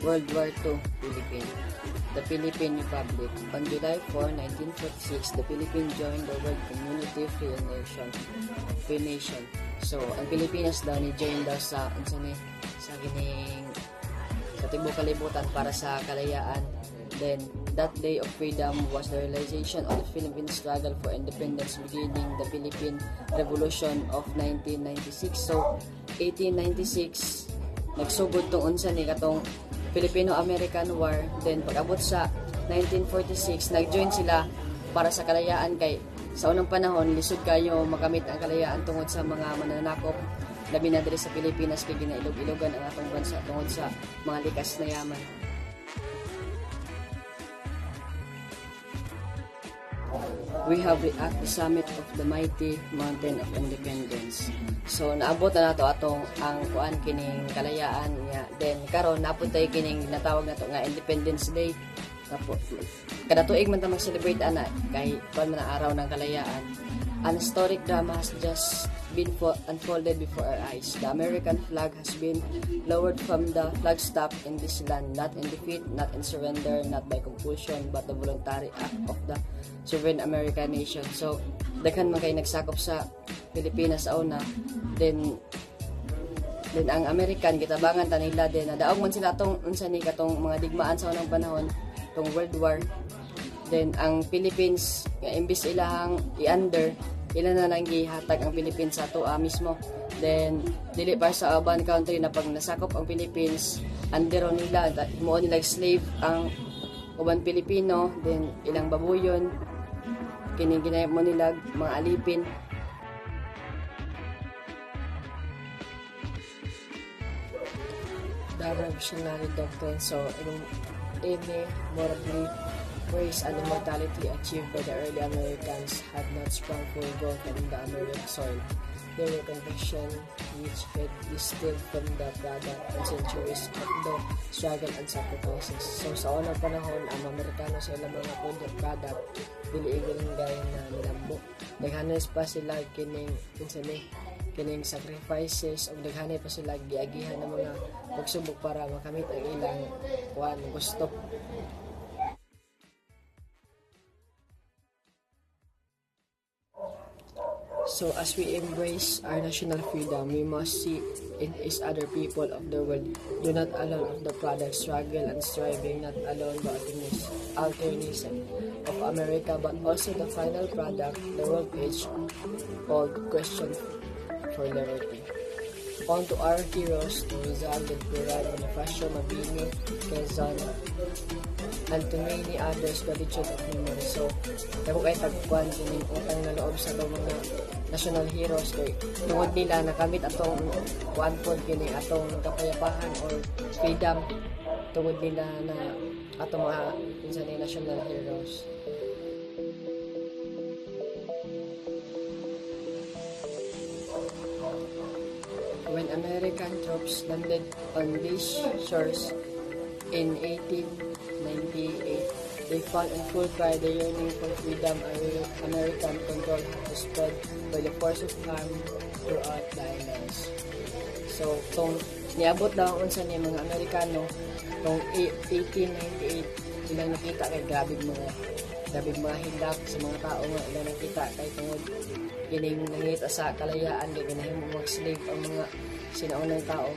World War II, Philippines. The Philippine Republic. On July 4, 1946, the Philippines joined the World Community Free Nation. So, ang Pilipinas daw ni join daw sa tibuok kalibutan para sa kalayaan. Then, that day of freedom was the realization of the Philippine struggle for independence beginning the Philippine Revolution of 1996. So, 1896, nagsugod tong unsa ni katong Filipino-American War. Then, pag-abot sa 1946, nag-join sila para sa kalayaan kay sa unang panahon, lisod kayo makamit ang kalayaan tungod sa mga mananakop labi na diri sa Pilipinas kay ginailog-ilogan ang atong bansa tungod sa mga likas na yaman. We have reached the summit of the mighty mountain of independence. So naabot na nato atong ang kuan kining kalayaan niya. Then karon naapod tayo kining natawag nato nga Independence Day. Tapos kada tuig man ta mag-celebrate ana kay kuan man ang araw ng kalayaan. An historic drama has just been unfolded before our eyes. The American flag has been lowered from the flagstaff in this land, not in defeat, not in surrender, not by compulsion, but the voluntary act of the sovereign American nation. So, daghan man kay nagsakop sa Pilipinas sa una. Then ang American gitabangan ta nila din nadaog man sila tong unsa ni katong mga digmaan sa unang panahon tong World War. Then ang Philippines nga imbis ilahang i-under ila na lang gihatag ang Philippines sa ato mismo. Then dili pa sa urban country na pag nasakop ang Philippines under nila mo nila slave ang uban Pilipino. Then ilang babuyon kining ginayap mo nila mga alipin. The revolutionary doctrine so morally praise and immortality achieved by the early Americans had not sprung full growth in the American soil. They were conviction which had distilled from the product and centuries of the struggle and sacrifices. So sa unang panahon, ang Amerikano sa ilang mga product, dili ilang gaya na nilambo. Naghanas pa sila kining sacrifices o naghanay pa sila giagihan ng mga pagsubok para makamit ang ilang gusto. So as we embrace our national freedom, we must see it as other people of the world do not alone of the product struggle and striving, not alone the alternism of America, but also the final product, the world age called question for liberty. On to our heroes, to Rizal, Del Pilar, Bonifacio, Mabini, Quezon, and to many others, gratitude of memory. So, ako kayo tagpuan kining utang na loob sa mga national heroes kay tungod nila nakamit atong kuanpon kini atong kapayapahan or freedom tungod nila na atong mga national heroes. When American troops landed on these shores in 1898, they found in full cry the yearning for freedom and American control had spread by the force of harm throughout the islands. So, kung niabot daw unsa ni mga Amerikano, kung 1898, ilang nakita kay grabe mga hilak sa mga tao nga ilang nakita kay tungod kining nangita sa kalayaan kay ginahimo mag-slave ang mga sinaunang tao.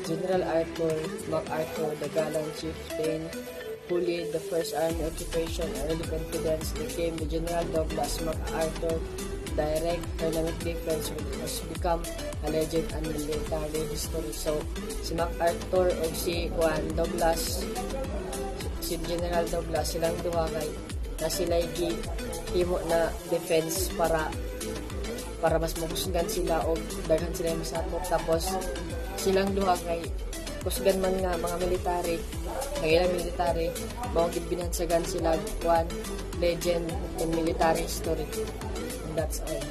General Arthur MacArthur, the gallant chieftain who led the first army occupation and early confidence, became the General Douglas MacArthur. Direct dynamic difference has become a legend and military history. So, si MacArthur o si Douglas, si General Douglas, silang duha kay na sila himo na defense para mas mahusgan sila o daghan sila masakop. Tapos, silang duha kay kusgan man nga mga military, kay ilang military, mao gid binansagan sila legend in military history. That's all.